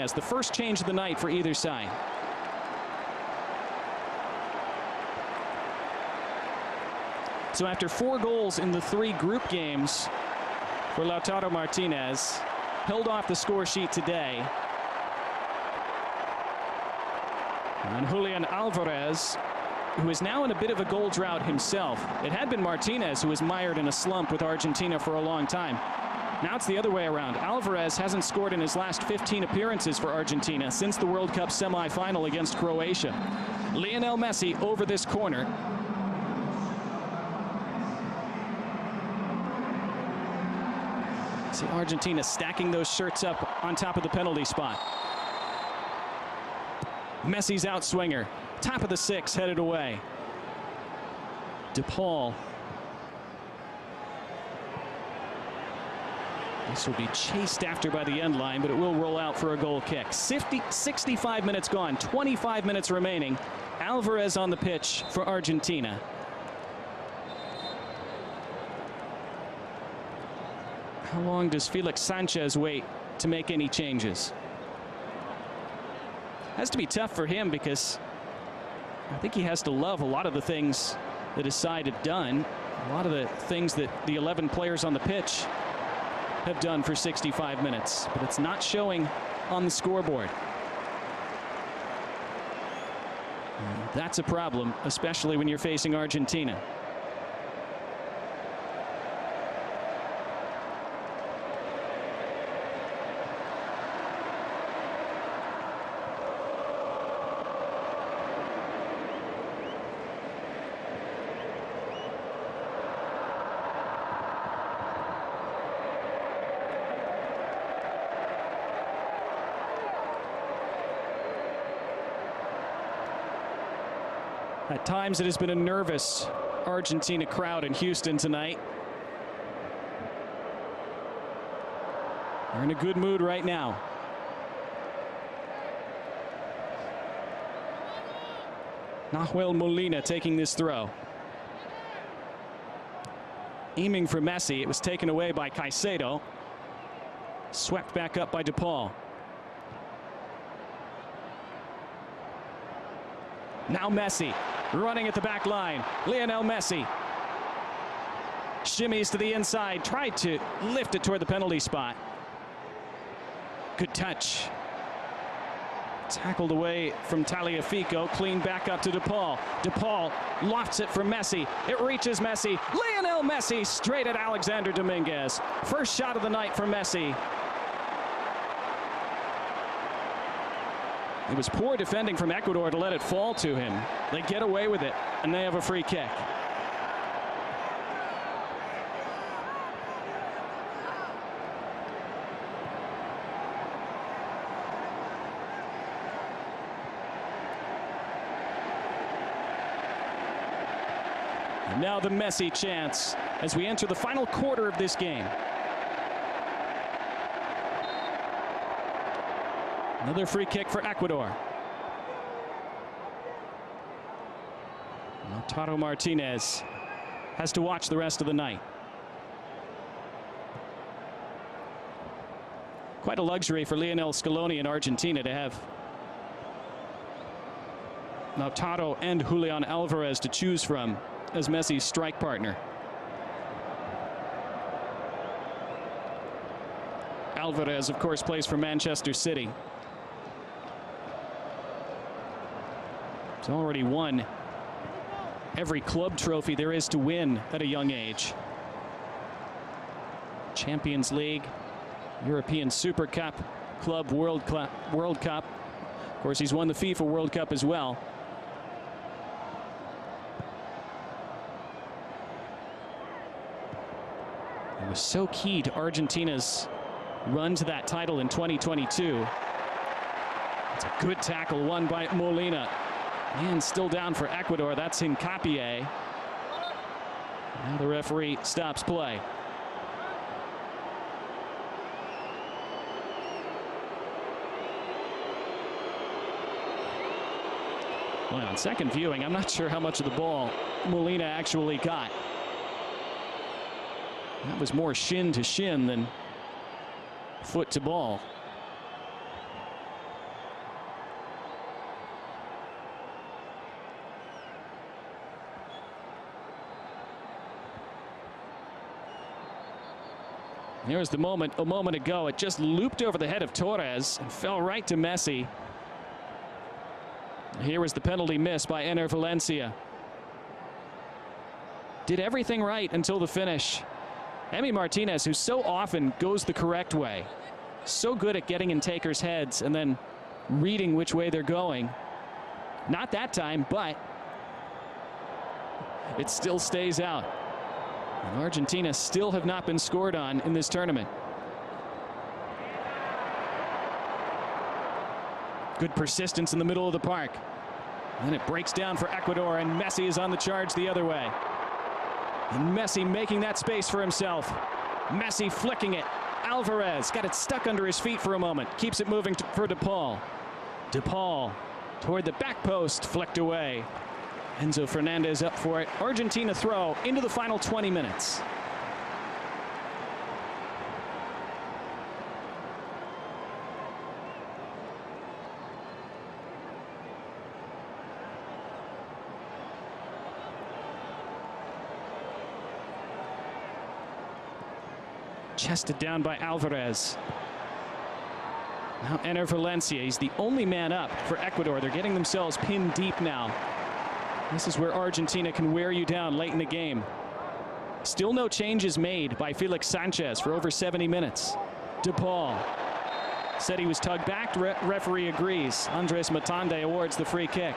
Martinez. The first change of the night for either side. So after 4 goals in the 3 group games for Lautaro Martinez, held off the score sheet today. And Julian Alvarez, who is now in a bit of a goal drought himself. It had been Martinez who was mired in a slump with Argentina for a long time. Now it's the other way around. Alvarez hasn't scored in his last 15 appearances for Argentina since the World Cup semifinal against Croatia. Lionel Messi over this corner. See Argentina stacking those shirts up on top of the penalty spot. Messi's outswinger. Top of the 6, headed away. De Paul. This will be chased after by the end line, but it will roll out for a goal kick. 65 minutes gone, 25 minutes remaining. Alvarez on the pitch for Argentina. How long does Felix Sanchez wait to make any changes? Has to be tough for him because I think he has to love a lot of the things that his side had done, a lot of the things that the 11 players on the pitch have done for 65 minutes, but it's not showing on the scoreboard. And that's a problem, especially when you're facing Argentina. At times it has been a nervous Argentina crowd in Houston tonight. They're in a good mood right now. Nahuel Molina taking this throw. Aiming for Messi. It was taken away by Caicedo. Swept back up by De Paul. Now Messi running at the back line. Lionel Messi shimmies to the inside, tried to lift it toward the penalty spot. Good touch. Tackled away from Tagliafico, clean back up to De Paul. De Paul lofts it for Messi. It reaches Messi. Lionel Messi straight at Alexander Dominguez. First shot of the night for Messi. It was poor defending from Ecuador to let it fall to him. They get away with it, and they have a free kick. And now the Messi chance as we enter the final quarter of this game. Another free kick for Ecuador. Lautaro Martinez has to watch the rest of the night. Quite a luxury for Lionel Scaloni in Argentina to have Lautaro and Julian Alvarez to choose from as Messi's strike partner. Alvarez, of course, plays for Manchester City. He's already won every club trophy there is to win at a young age. Champions League, European Super Cup, Club World Cup. Of course, he's won the FIFA World Cup as well. It was so key to Argentina's run to that title in 2022. It's a good tackle won by Molina. And still down for Ecuador. That's Hincapié. Now the referee stops play. Well, on second viewing, I'm not sure how much of the ball Molina actually got. That was more shin to shin than foot to ball. Here's the moment a moment ago. It just looped over the head of Torres and fell right to Messi. Here was the penalty miss by Enner Valencia. Did everything right until the finish. Emi Martinez, who so often goes the correct way, so good at getting in takers' heads and then reading which way they're going. Not that time, but it still stays out. And Argentina still have not been scored on in this tournament. Good persistence in the middle of the park. And then it breaks down for Ecuador, and Messi is on the charge the other way. And Messi making that space for himself. Messi flicking it. Alvarez got it stuck under his feet for a moment. Keeps it moving for De Paul. De Paul toward the back post, flicked away. Enzo Fernandez up for it. Argentina throw into the final 20 minutes. Chested down by Alvarez. Now Enner Valencia. He's the only man up for Ecuador. They're getting themselves pinned deep now. This is where Argentina can wear you down late in the game. Still no changes made by Felix Sanchez for over 70 minutes. De Paul said he was tugged back. Referee agrees. Andres Matande awards the free kick.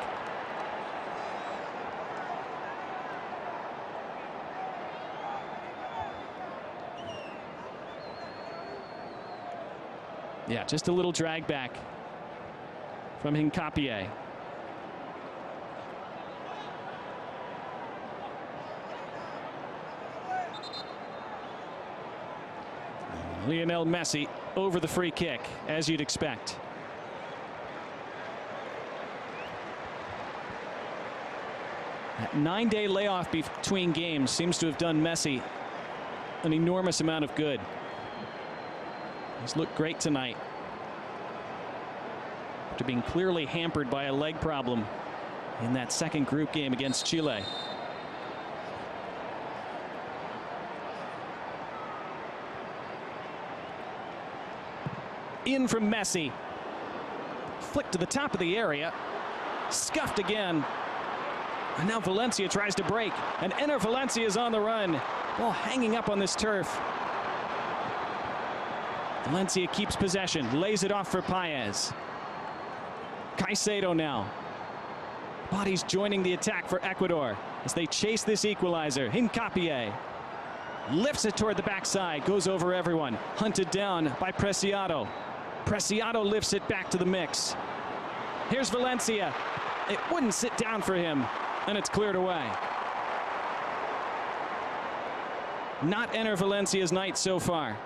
Yeah, just a little drag back from Hincapié. Lionel Messi over the free kick, as you'd expect. That 9-day layoff between games seems to have done Messi an enormous amount of good. He's looked great tonight, after being clearly hampered by a leg problem in that second group game against Chile. In from Messi. Flick to the top of the area. Scuffed again. And now Valencia tries to break. And Enner Valencia is on the run. Ball hanging up on this turf. Valencia keeps possession. Lays it off for Paez. Caicedo now. Bodies joining the attack for Ecuador as they chase this equalizer. Hincapié lifts it toward the backside. Goes over everyone. Hunted down by Preciado. Preciado lifts it back to the mix. Here's Valencia. It wouldn't sit down for him, and it's cleared away. Not Enner Valencia's night so far.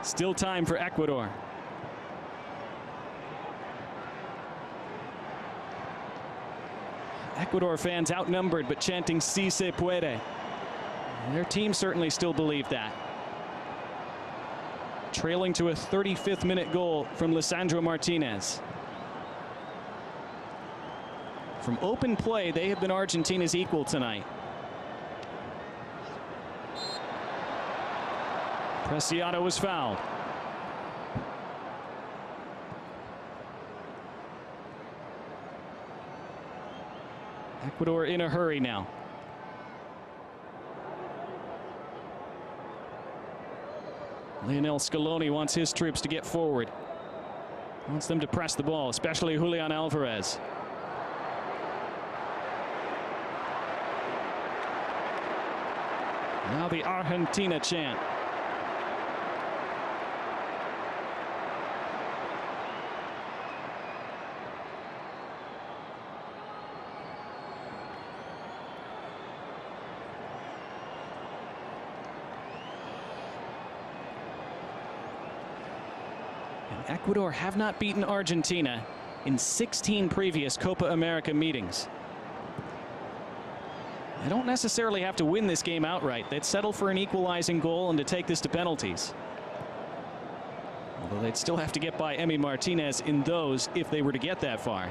Still time for Ecuador. Ecuador fans outnumbered, but chanting "Si se puede." Their team certainly still believed that. Trailing to a 35th minute goal from Lisandro Martinez. From open play, they have been Argentina's equal tonight. Preciado was fouled. Ecuador in a hurry now. Lionel Scaloni wants his troops to get forward. Wants them to press the ball, especially Julian Alvarez. Now the Argentina chant. Ecuador have not beaten Argentina in 16 previous Copa America meetings. They don't necessarily have to win this game outright. They'd settle for an equalizing goal and to take this to penalties. Although they'd still have to get by Emi Martinez in those if they were to get that far.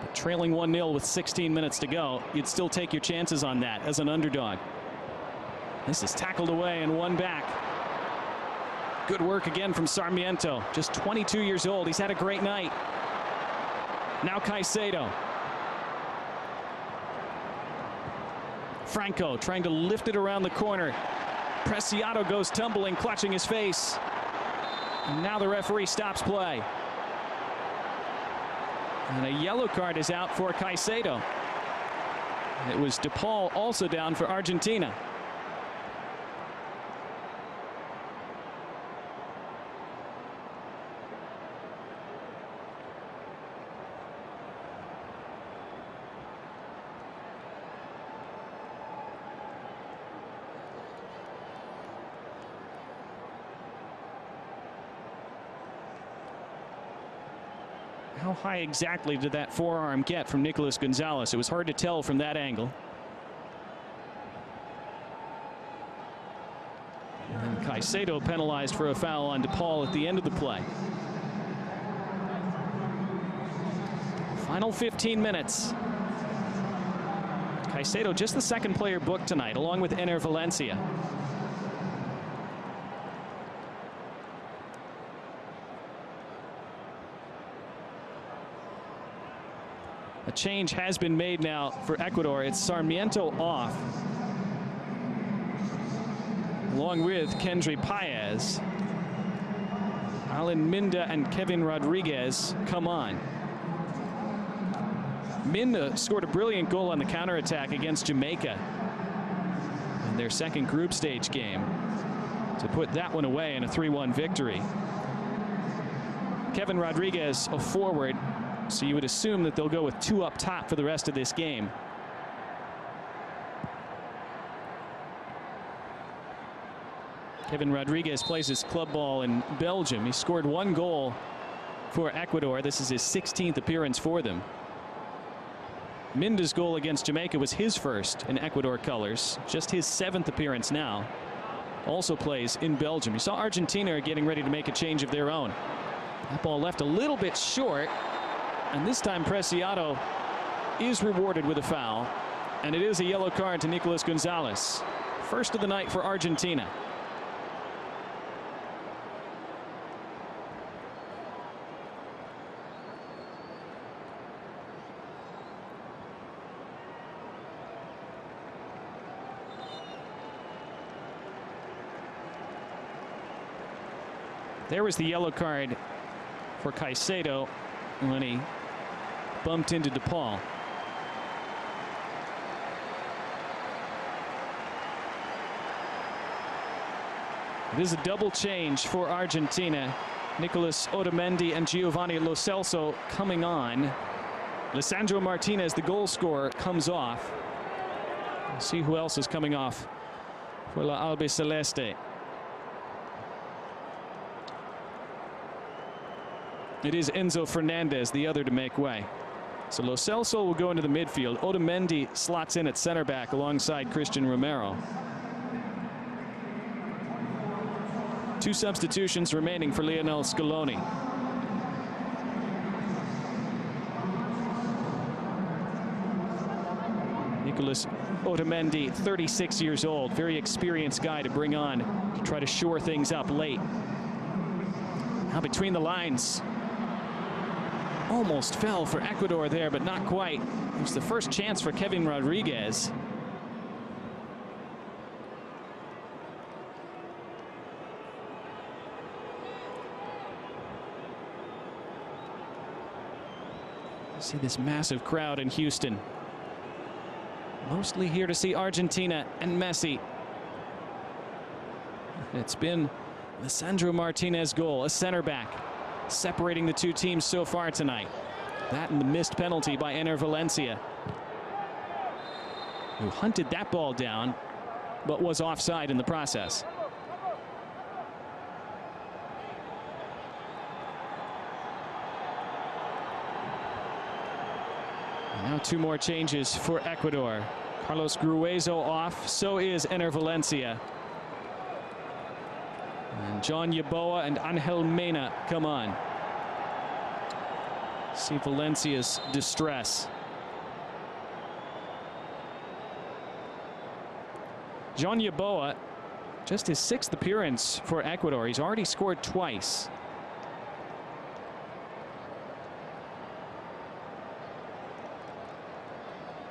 But trailing 1-0 with 16 minutes to go, you'd still take your chances on that as an underdog. This is tackled away and won back. Good work again from Sarmiento. Just 22 years old. He's had a great night. Now Caicedo. Franco trying to lift it around the corner. Preciado goes tumbling, clutching his face. And now the referee stops play. And a yellow card is out for Caicedo. It was DePaul also down for Argentina. How high exactly did that forearm get from Nicolas Gonzalez? It was hard to tell from that angle. And Caicedo penalized for a foul on DePaul at the end of the play. Final 15 minutes. Caicedo just the second player booked tonight, along with Ener Valencia. A change has been made now for Ecuador. It's Sarmiento off, along with Kendry Paez. Alan Minda and Kevin Rodriguez come on. Minda scored a brilliant goal on the counterattack against Jamaica in their second group stage game to put that one away in a 3-1 victory. Kevin Rodriguez, a forward, so you would assume that they'll go with two up top for the rest of this game. Kevin Rodriguez plays his club ball in Belgium. He scored one goal for Ecuador. This is his 16th appearance for them. Minda's goal against Jamaica was his first in Ecuador colors. Just his 7th appearance now. Also plays in Belgium. You saw Argentina getting ready to make a change of their own. That ball left a little bit short. And this time Preciado is rewarded with a foul. And it is a yellow card to Nicolas Gonzalez. First of the night for Argentina. There was the yellow card for Caicedo when he bumped into DePaul. It is a double change for Argentina. Nicolas Otamendi and Giovanni Lo Celso coming on. Lisandro Martinez, the goal scorer, comes off. We'll see who else is coming off for La Albiceleste. It is Enzo Fernandez, the other, to make way. So Lo Celso will go into the midfield. Otamendi slots in at center back alongside Christian Romero. Two substitutions remaining for Lionel Scaloni. Nicolas Otamendi, 36 years old, very experienced guy to bring on to try to shore things up late. Now between the lines. Almost fell for Ecuador there, but not quite. It was the first chance for Kevin Rodriguez. See this massive crowd in Houston. Mostly here to see Argentina and Messi. It's been Lisandro Martinez goal, a center back, separating the two teams so far tonight. That and the missed penalty by Ener Valencia, who hunted that ball down, but was offside in the process. And now two more changes for Ecuador. Carlos Gruezo off, so is Ener Valencia. And John Yeboah and Angel Mena come on. See Valencia's distress. John Yeboah, just his 6th appearance for Ecuador. He's already scored twice.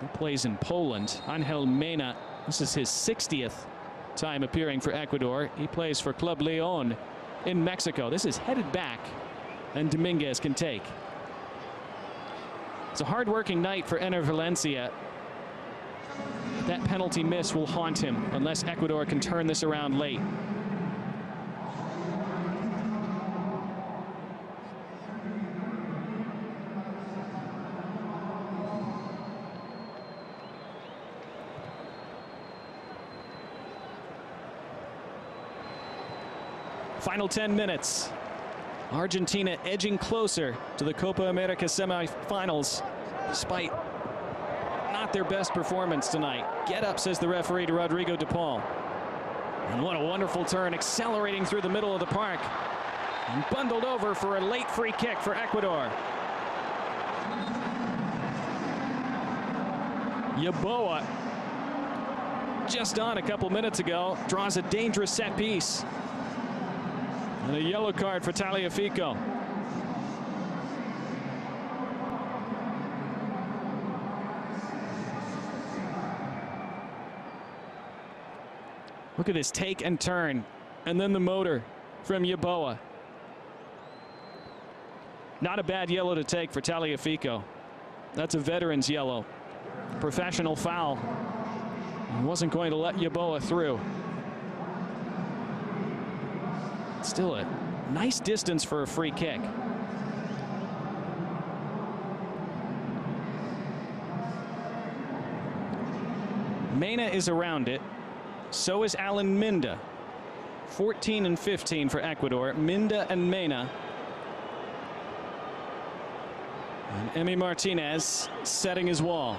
He plays in Poland. Angel Mena, this is his 60th time appearing for Ecuador. He plays for Club León in Mexico. This is headed back, and Dominguez can take. It's a hard-working night for Ener Valencia. That penalty miss will haunt him unless Ecuador can turn this around late. Final 10 minutes. Argentina edging closer to the Copa America semifinals, despite not their best performance tonight. Get up, says the referee to Rodrigo de Paul. And what a wonderful turn, accelerating through the middle of the park. And bundled over for a late free kick for Ecuador. Yeboah, just on a couple minutes ago, draws a dangerous set piece. And a yellow card for Tagliafico. Look at this take and turn, and then the motor from Yeboah. Not a bad yellow to take for Tagliafico. That's a veteran's yellow. Professional foul. He wasn't going to let Yeboah through. Still a nice distance for a free kick. Mena is around it. So is Alan Minda. 14 and 15 for Ecuador. Minda and Mena. And Emi Martinez setting his wall.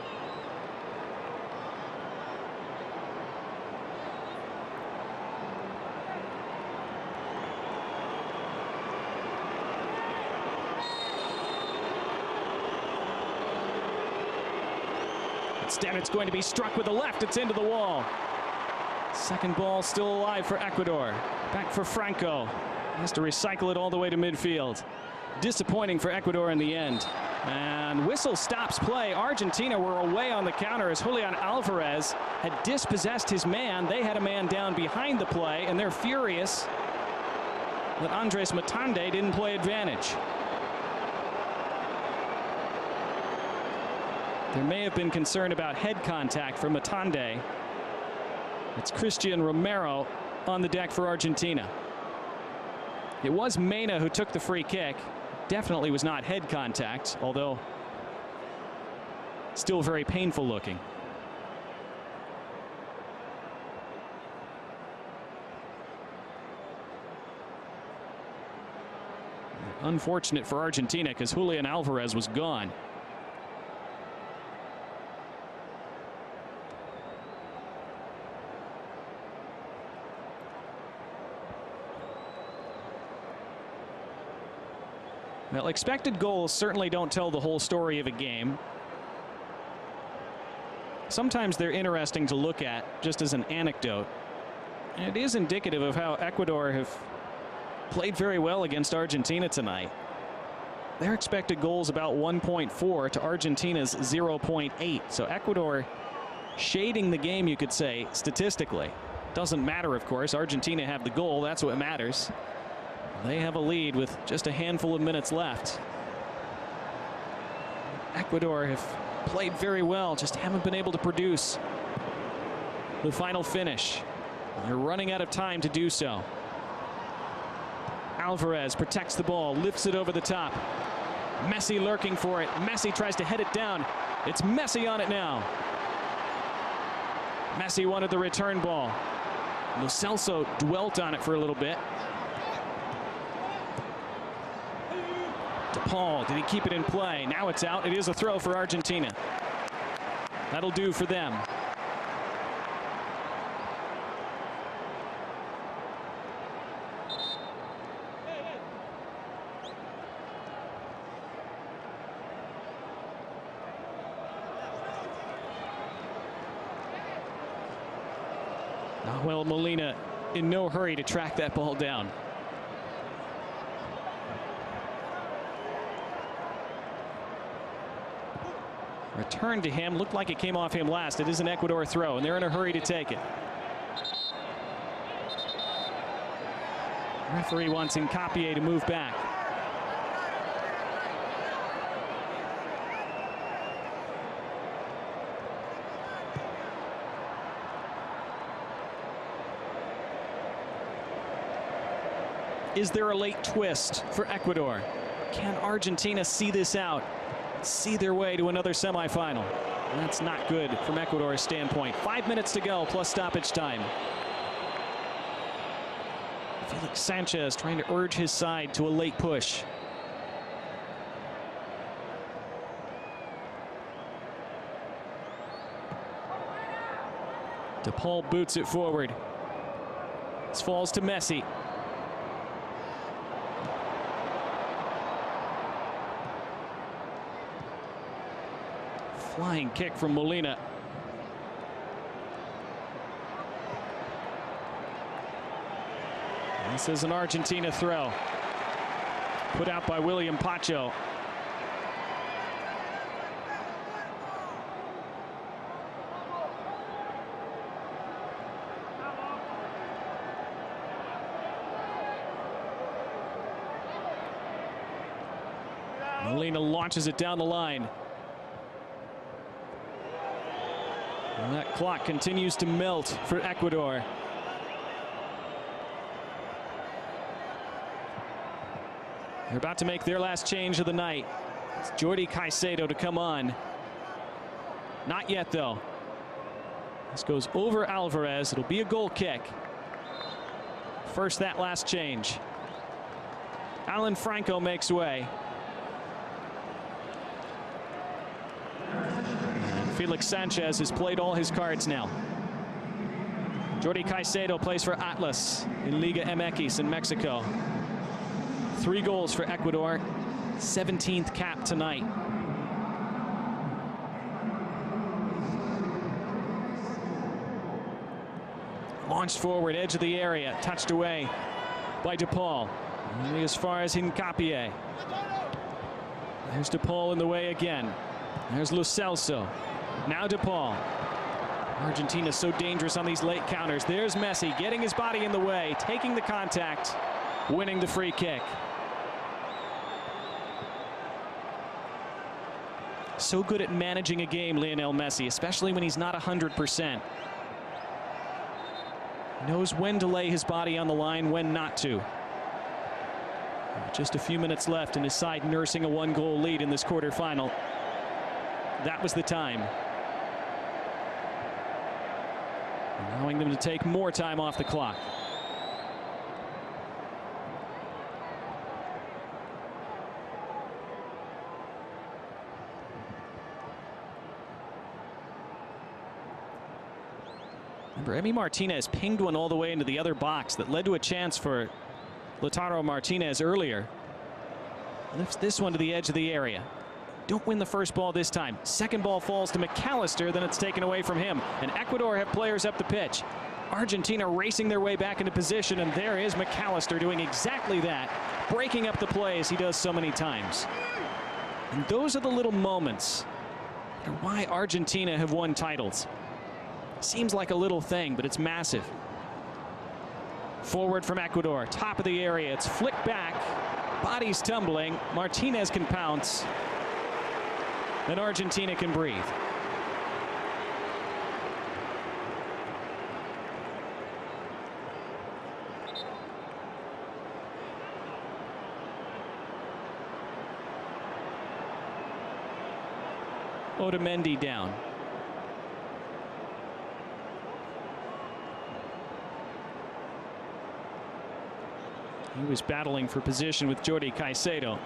Instead, it's going to be struck with the left. It's into the wall. Second ball still alive for Ecuador. Back for Franco. He has to recycle it all the way to midfield. Disappointing for Ecuador in the end. And whistle stops play. Argentina were away on the counter as Julian Alvarez had dispossessed his man. They had a man down behind the play, and they're furious that Andres Matande didn't play advantage. There may have been concern about head contact for Matande. It's Christian Romero on the deck for Argentina. It was Mena who took the free kick. Definitely was not head contact, although still very painful looking. Unfortunate for Argentina because Julian Alvarez was gone. Well, expected goals certainly don't tell the whole story of a game. Sometimes they're interesting to look at just as an anecdote. And it is indicative of how Ecuador have played very well against Argentina tonight. Their expected goals about 1.4 to Argentina's 0.8. So Ecuador shading the game, you could say, statistically. Doesn't matter, of course. Argentina have the goal. That's what matters. They have a lead with just a handful of minutes left. Ecuador have played very well, just haven't been able to produce the final finish. They're running out of time to do so. Alvarez protects the ball, lifts it over the top. Messi lurking for it. Messi tries to head it down. It's Messi on it now. Messi wanted the return ball. Lo Celso dwelt on it for a little bit. Paul, did he keep it in play? Now it's out. It is a throw for Argentina. That'll do for them. Well, Molina in no hurry to track that ball down. Return to him. Looked like it came off him last. It is an Ecuador throw, and they're in a hurry to take it. Referee wants Hincapié to move back. Is there a late twist for Ecuador? Can Argentina see this out? See their way to another semifinal? That's not good from Ecuador's standpoint. 5 minutes to go plus stoppage time. Felix Sanchez trying to urge his side to a late push. DePaul boots it forward. This falls to Messi. Flying kick from Molina. This is an Argentina throw. Put out by William Pacho. Molina launches it down the line. And that clock continues to melt for Ecuador. They're about to make their last change of the night. It's Jordi Caicedo to come on. Not yet, though. This goes over Alvarez. It'll be a goal kick. First, that last change. Alan Franco makes way. Felix Sanchez has played all his cards now. Jordi Caicedo plays for Atlas in Liga MX in Mexico. 3 goals for Ecuador, 17th cap tonight. Launched forward, edge of the area, touched away by DePaul. Only as far as Hincapié. There's DePaul in the way again. There's Lo Celso. Now DePaul. Argentina so dangerous on these late counters. There's Messi getting his body in the way, taking the contact, winning the free kick. So good at managing a game, Lionel Messi, especially when he's not 100%. Knows when to lay his body on the line, when not to. Just a few minutes left and his side nursing a 1-goal lead in this quarterfinal. That was the time. Allowing them to take more time off the clock. Remember, Emi Martinez pinged one all the way into the other box that led to a chance for Lautaro Martinez earlier. Lifts this one to the edge of the area. Don't win the first ball this time. Second ball falls to McAllister, then it's taken away from him. And Ecuador have players up the pitch. Argentina racing their way back into position, and there is McAllister doing exactly that, breaking up the play as he does so many times. And those are the little moments that are why Argentina have won titles. Seems like a little thing, but it's massive. Forward from Ecuador, top of the area. It's flicked back, bodies tumbling. Martinez can pounce. Then Argentina can breathe. Otamendi down. He was battling for position with Jordi Caicedo.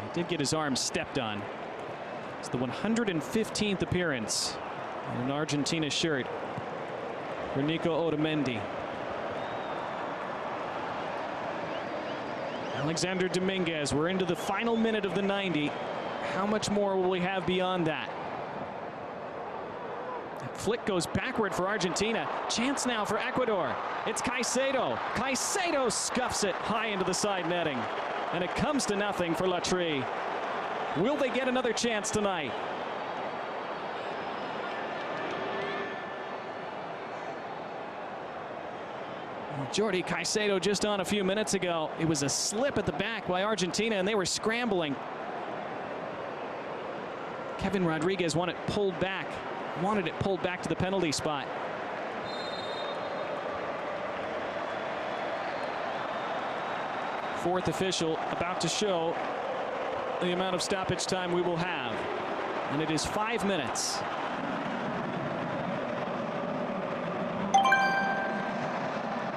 He did get his arm stepped on. It's the 115th appearance in an Argentina shirt for Nico Otamendi. Alexander Dominguez, we're into the final minute of the 90. How much more will we have beyond that? Flick goes backward for Argentina. Chance now for Ecuador. It's Caicedo. Caicedo scuffs it high into the side netting. And it comes to nothing for Latry. Will they get another chance tonight? Jordi Caicedo just on a few minutes ago. It was a slip at the back by Argentina, and they were scrambling. Kevin Rodriguez wanted it pulled back to the penalty spot. Fourth official about to show the amount of stoppage time we will have, and it is 5 minutes.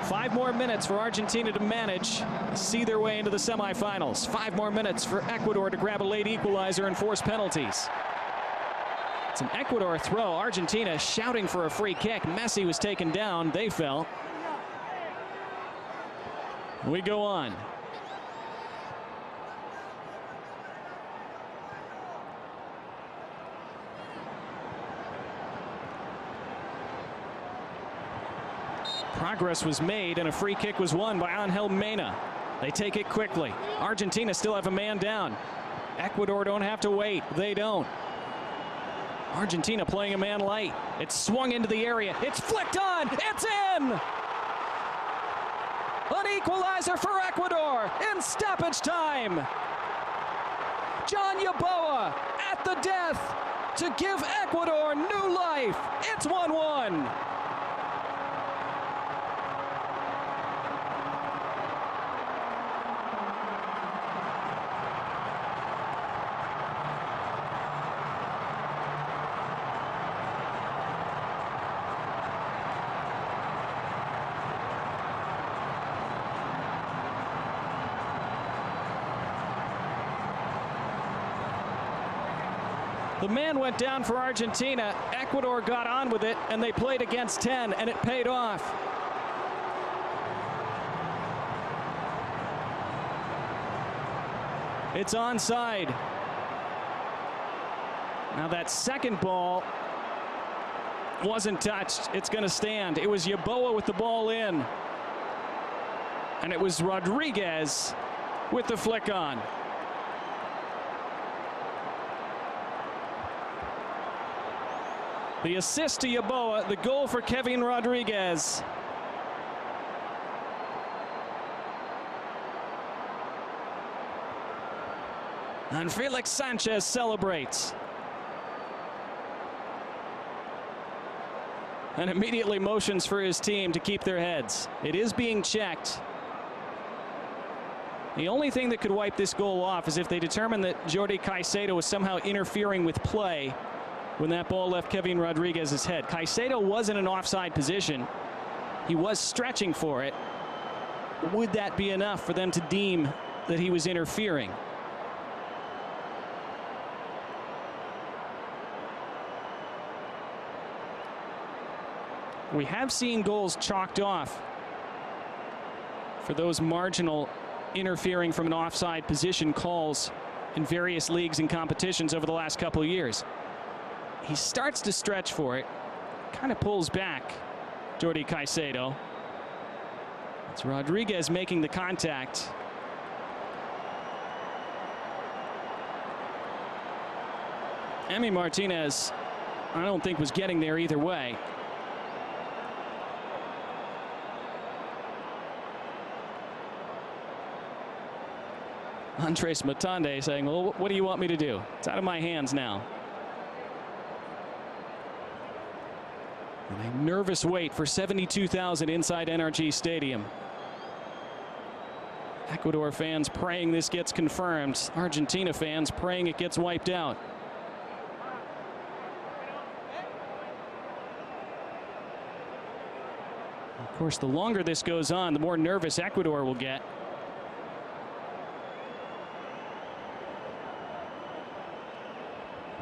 Five more minutes for Argentina to manage, see their way into the semifinals. 5 more minutes for Ecuador to grab a late equalizer and force penalties. It's an Ecuador throw. Argentina shouting for a free kick. Messi was taken down. They fell. We go on. Progress was made and a free kick was won by Angel Mena. They take it quickly. Argentina still have a man down. Ecuador don't have to wait. They don't. Argentina playing a man light. It's swung into the area. It's flicked on. It's in. An equalizer for Ecuador in stoppage time. John Yeboah at the death to give Ecuador new life. It's 1-1. The man went down for Argentina. Ecuador got on with it, and they played against 10, and it paid off. It's onside. Now that second ball wasn't touched. It's going to stand. It was Yeboah with the ball in. And it was Rodriguez with the flick on. The assist to Yeboah, the goal for Kevin Rodriguez. And Felix Sanchez celebrates. And immediately motions for his team to keep their heads. It is being checked. The only thing that could wipe this goal off is if they determine that Jordi Caicedo was somehow interfering with play when that ball left Kevin Rodriguez's head. Caicedo was in an offside position. He was stretching for it. Would that be enough for them to deem that he was interfering? We have seen goals chalked off for those marginal interfering from an offside position calls in various leagues and competitions over the last couple of years. He starts to stretch for it, kind of pulls back, Jordi Caicedo. It's Rodriguez making the contact. Emi Martinez, I don't think was getting there either way. Andres Matande saying, well, what do you want me to do? It's out of my hands now. And a nervous wait for 72,000 inside NRG Stadium. Ecuador fans praying this gets confirmed. Argentina fans praying it gets wiped out. Of course, the longer this goes on, the more nervous Ecuador will get.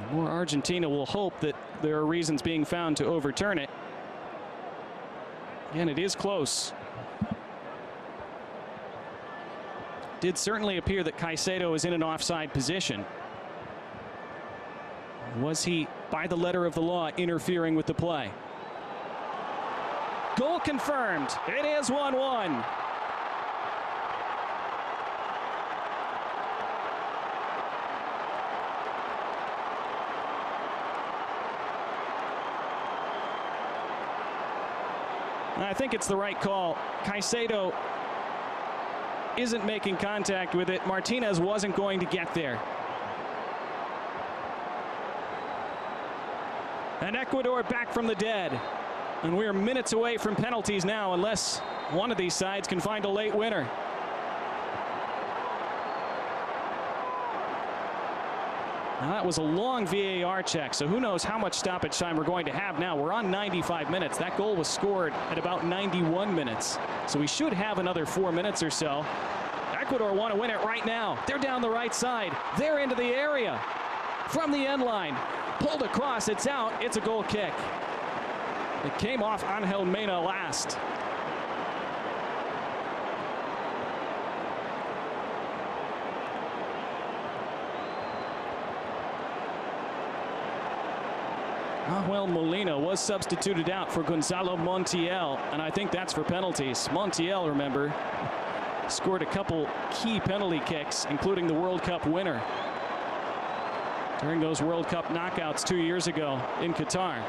The more Argentina will hope that there are reasons being found to overturn it. And it is close. Did certainly appear that Caicedo is in an offside position. Was he by the letter of the law interfering with the play. Goal confirmed. It is 1-1. I think it's the right call. Caicedo isn't making contact with it. Martinez wasn't going to get there. And Ecuador back from the dead. And we're minutes away from penalties now, unless one of these sides can find a late winner. Now that was a long VAR check, so who knows how much stoppage time we're going to have now. We're on 95 minutes. That goal was scored at about 91 minutes. So we should have another 4 minutes or so. Ecuador want to win it right now. They're down the right side. They're into the area. From the end line. Pulled across. It's out. It's a goal kick. It came off Angel Mena last. Well, Molina was substituted out for Gonzalo Montiel, and I think that's for penalties. Montiel, remember, scored a couple key penalty kicks, including the World Cup winner during those World Cup knockouts 2 years ago in Qatar.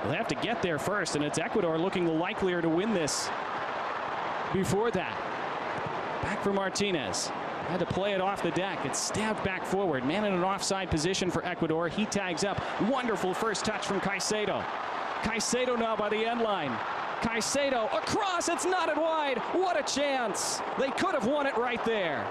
Well, they have to get there first, and it's Ecuador looking likelier to win this before that. Back for Martinez. Had to play it off the deck. It's stabbed back forward. Man in an offside position for Ecuador. He tags up. Wonderful first touch from Caicedo. Caicedo now by the end line. Caicedo across. It's knotted wide. What a chance. They could have won it right there.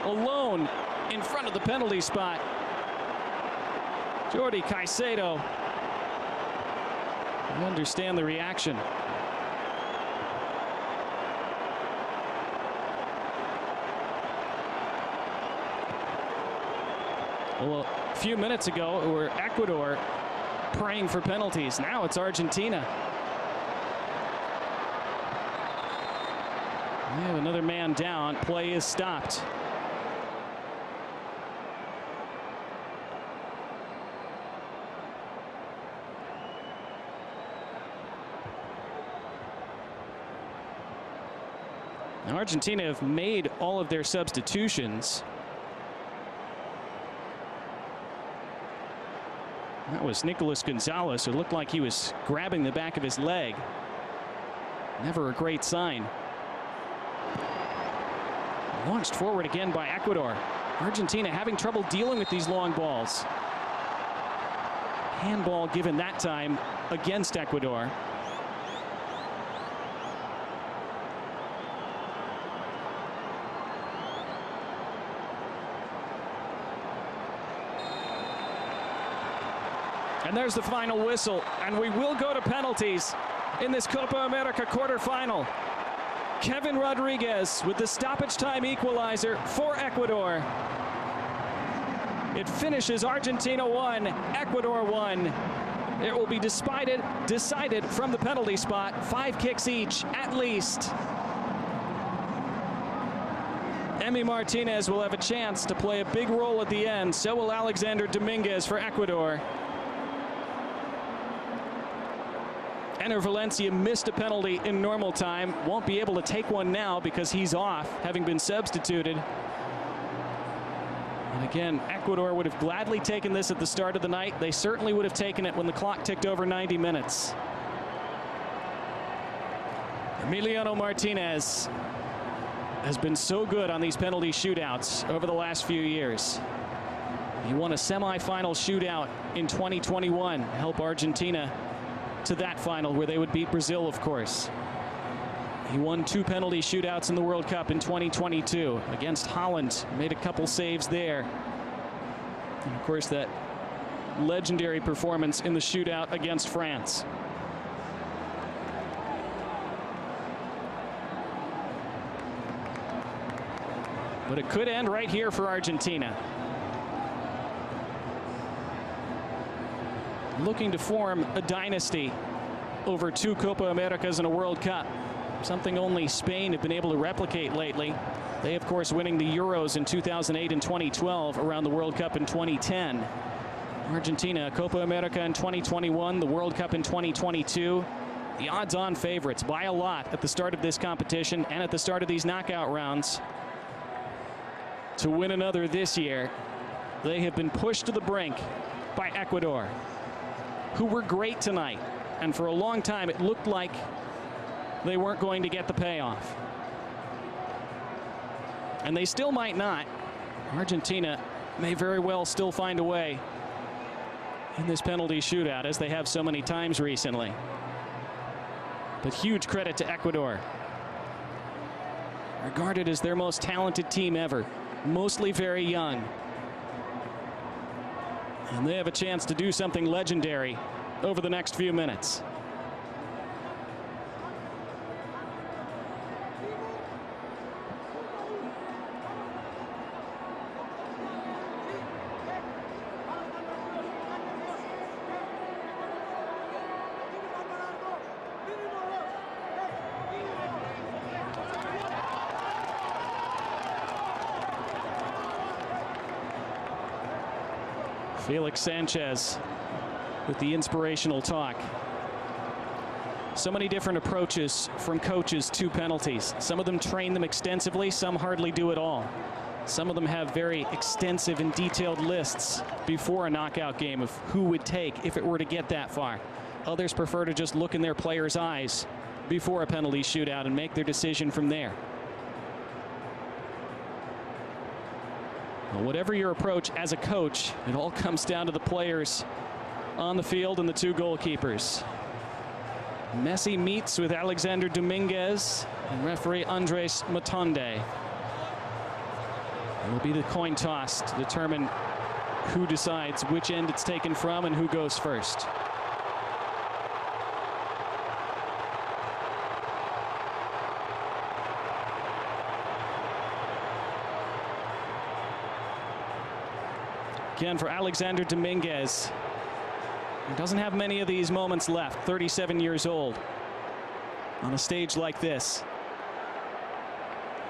Alone in front of the penalty spot. Jordi Caicedo. I understand the reaction. Well, a few minutes ago, it were Ecuador praying for penalties. Now it's Argentina. We have another man down. Play is stopped. Now, Argentina have made all of their substitutions. That was Nicolas Gonzalez, who looked like he was grabbing the back of his leg. Never a great sign. Launched forward again by Ecuador. Argentina having trouble dealing with these long balls. Handball given that time against Ecuador. And there's the final whistle, and we will go to penalties in this Copa America quarterfinal. Kevin Rodriguez with the stoppage time equalizer for Ecuador. It finishes Argentina 1, Ecuador 1. It will be decided from the penalty spot, 5 kicks each at least. Emi Martinez will have a chance to play a big role at the end. So will Alexander Dominguez for Ecuador. Enner Valencia missed a penalty in normal time. Won't be able to take one now because he's off, having been substituted. And again, Ecuador would have gladly taken this at the start of the night. They certainly would have taken it when the clock ticked over 90 minutes. Emiliano Martinez has been so good on these penalty shootouts over the last few years. He won a semifinal shootout in 2021 to help Argentina to that final where they would beat Brazil, of course. He won 2 penalty shootouts in the World Cup in 2022 against Holland. Made a couple saves there. And of course, that legendary performance in the shootout against France. But it could end right here for Argentina. Looking to form a dynasty over 2 Copa Americas and a World Cup. Something only Spain have been able to replicate lately. They, of course, winning the Euros in 2008 and 2012, around the World Cup in 2010. Argentina, Copa America in 2021, the World Cup in 2022. The odds-on favorites by a lot at the start of this competition and at the start of these knockout rounds to win another this year. They have been pushed to the brink by Ecuador, who were great tonight. And for a long time, it looked like they weren't going to get the payoff. And they still might not. Argentina may very well still find a way in this penalty shootout, as they have so many times recently. But huge credit to Ecuador. Regarded as their most talented team ever. Mostly very young. And they have a chance to do something legendary over the next few minutes. Felix Sanchez with the inspirational talk. So many different approaches from coaches to penalties. Some of them train them extensively, some hardly do at all. Some of them have very extensive and detailed lists before a knockout game of who would take if it were to get that far. Others prefer to just look in their players' eyes before a penalty shootout and make their decision from there. Well, whatever your approach as a coach, it all comes down to the players on the field and the 2 goalkeepers. Messi meets with Alexander Dominguez and referee Andres Matonde. It will be the coin toss to determine who decides which end it's taken from and who goes first. Again for Alexander Dominguez. He doesn't have many of these moments left, 37 years old, on a stage like this.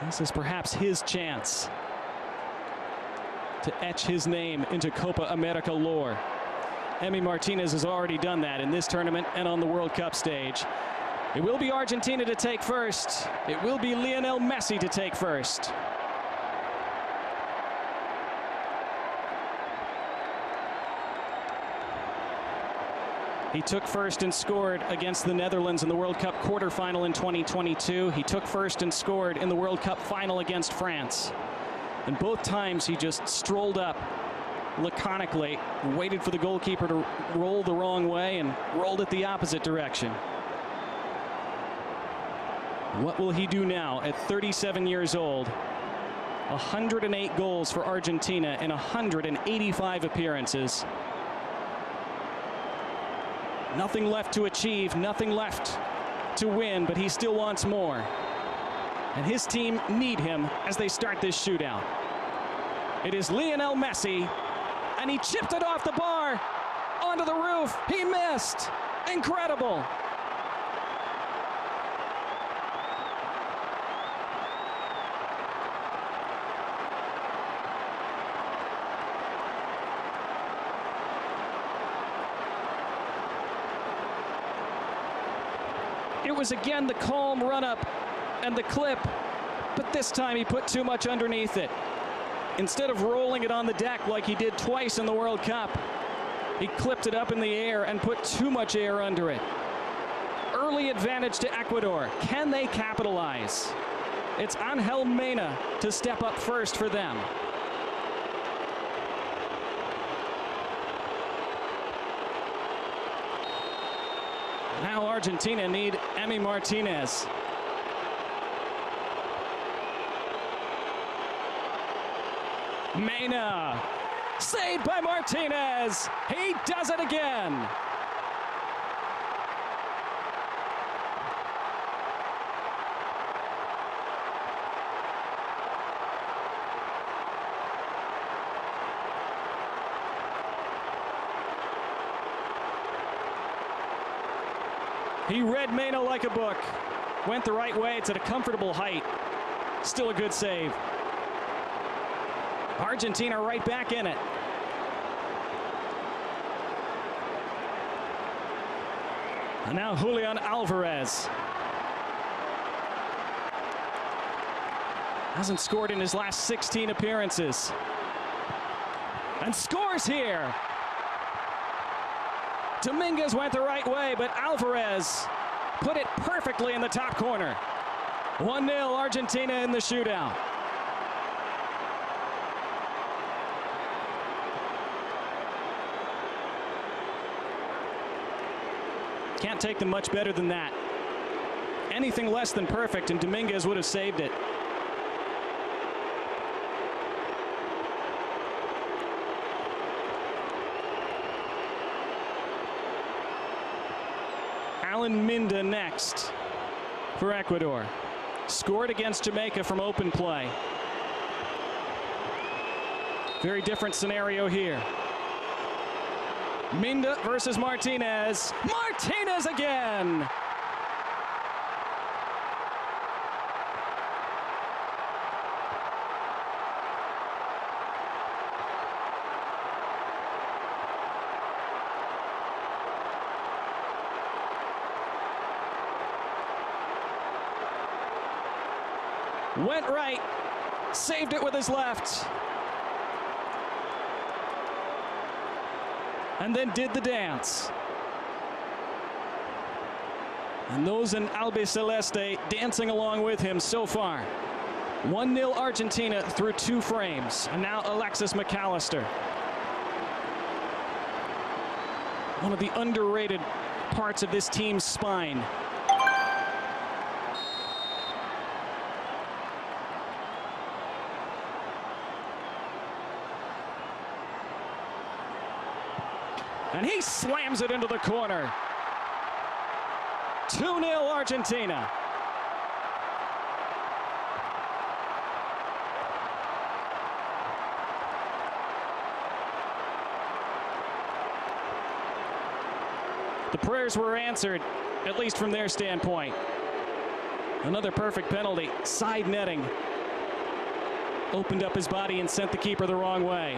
This is perhaps his chance to etch his name into Copa America lore. Emi Martinez has already done that in this tournament and on the World Cup stage. It will be Argentina to take first. It will be Lionel Messi to take first. He took first and scored against the Netherlands in the World Cup quarterfinal in 2022. He took first and scored in the World Cup final against France. And both times he just strolled up laconically, waited for the goalkeeper to roll the wrong way and rolled it the opposite direction. What will he do now at 37 years old? 108 goals for Argentina in 185 appearances. Nothing left to achieve, nothing left to win, but he still wants more. And his team need him as they start this shootout. It is Lionel Messi, and he chipped it off the bar onto the roof. He missed. Incredible. It was again the calm run-up and the clip, but this time he put too much underneath it. Instead of rolling it on the deck like he did twice in the World Cup, he clipped it up in the air and put too much air under it. Early advantage to Ecuador. Can they capitalize? It's Angel Mena to step up first for them. Now Argentina need Emi Martinez. Mena, saved by Martinez. He does it again. He read Mena like a book. Went the right way. It's at a comfortable height. Still a good save. Argentina right back in it. And now Julian Alvarez. Hasn't scored in his last 16 appearances. And scores here. Dominguez went the right way, but Alvarez put it perfectly in the top corner. 1-0 Argentina in the shootout. Can't take them much better than that. Anything less than perfect, and Dominguez would have saved it. Alan Minda next for Ecuador. Scored against Jamaica from open play. Very different scenario here. Minda versus Martinez. Martinez again! Went right, saved it with his left. And then did the dance. And those in Albiceleste dancing along with him so far. 1-0 Argentina through 2 frames. And now Alexis McAllister. One of the underrated parts of this team's spine. And he slams it into the corner. 2-0 Argentina. The prayers were answered, at least from their standpoint. Another perfect penalty, side netting. Opened up his body and sent the keeper the wrong way.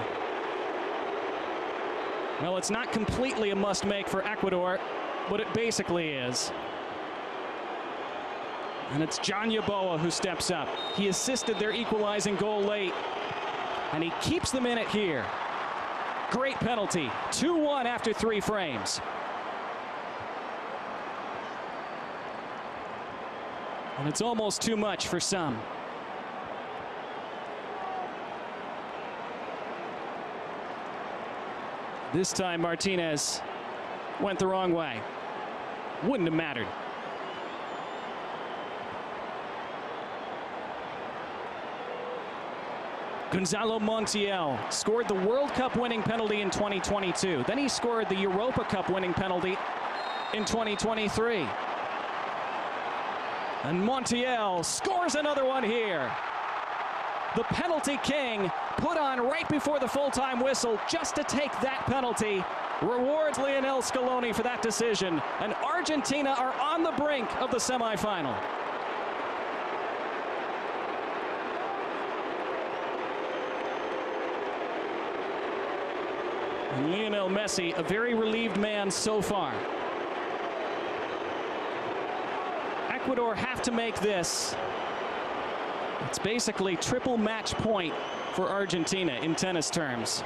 Well, it's not completely a must-make for Ecuador, but it basically is. And it's John Yeboah who steps up. He assisted their equalizing goal late, and he keeps them in it here. Great penalty. 2-1 after 3 frames. And it's almost too much for some. This time Martinez went the wrong way. Wouldn't have mattered. Gonzalo Montiel scored the World Cup winning penalty in 2022. Then he scored the Europa Cup winning penalty in 2023. And Montiel scores another one here. The penalty king put on right before the full-time whistle just to take that penalty. Rewards Lionel Scaloni for that decision. And Argentina are on the brink of the semifinal. And Lionel Messi, a very relieved man so far. Ecuador have to make this. It's basically triple match point for Argentina in tennis terms.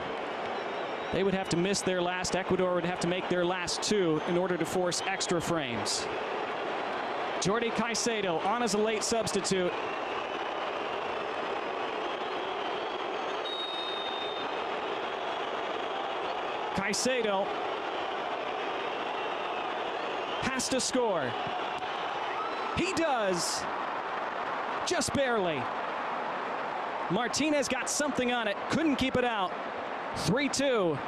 They would have to miss their last. Ecuador would have to make their last 2 in order to force extra frames. Jordi Caicedo on as a late substitute. Caicedo has to score. He does. Just barely. Martinez got something on it, couldn't keep it out. 3-2.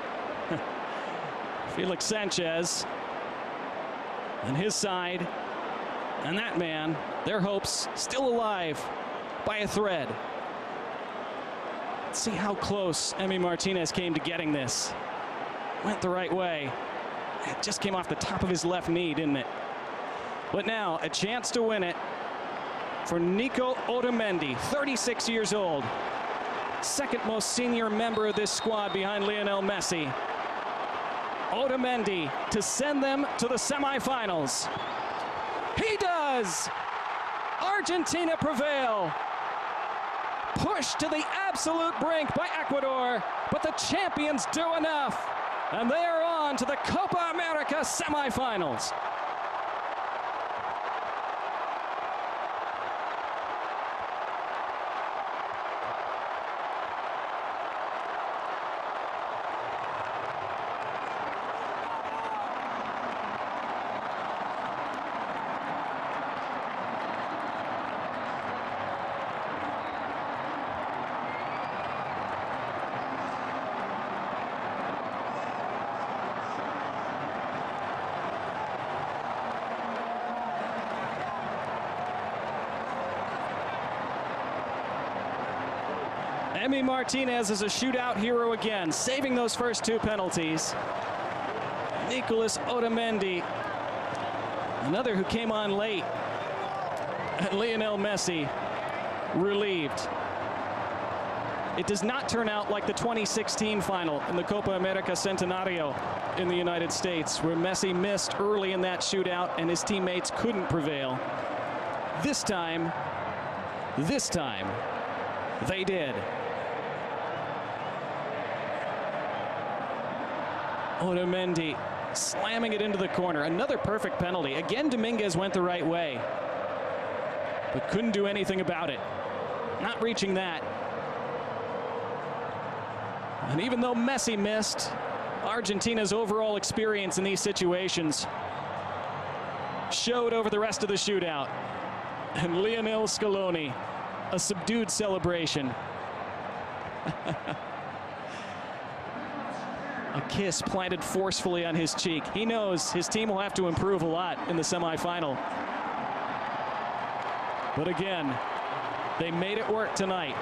Felix Sanchez and his side, and that man, their hopes still alive by a thread. Let's see how close Emi Martinez came to getting this. Went the right way. It just came off the top of his left knee, didn't it? But now a chance to win it for Nico Otamendi, 36 years old. Second most senior member of this squad behind Lionel Messi. Otamendi to send them to the semifinals. He does! Argentina prevail. Pushed to the absolute brink by Ecuador, but the champions do enough. And they are on to the Copa America semifinals. Emi Martinez is a shootout hero again, saving those first two penalties. Nicolas Otamendi, another who came on late. And Lionel Messi, relieved. It does not turn out like the 2016 final in the Copa America Centenario in the United States, where Messi missed early in that shootout and his teammates couldn't prevail. This time, they did. Otamendi slamming it into the corner. Another perfect penalty. Again, Dominguez went the right way, but couldn't do anything about it. Not reaching that. And even though Messi missed, Argentina's overall experience in these situations showed over the rest of the shootout. And Lionel Scaloni, a subdued celebration. A kiss planted forcefully on his cheek. He knows his team will have to improve a lot in the semifinal. But again, they made it work tonight.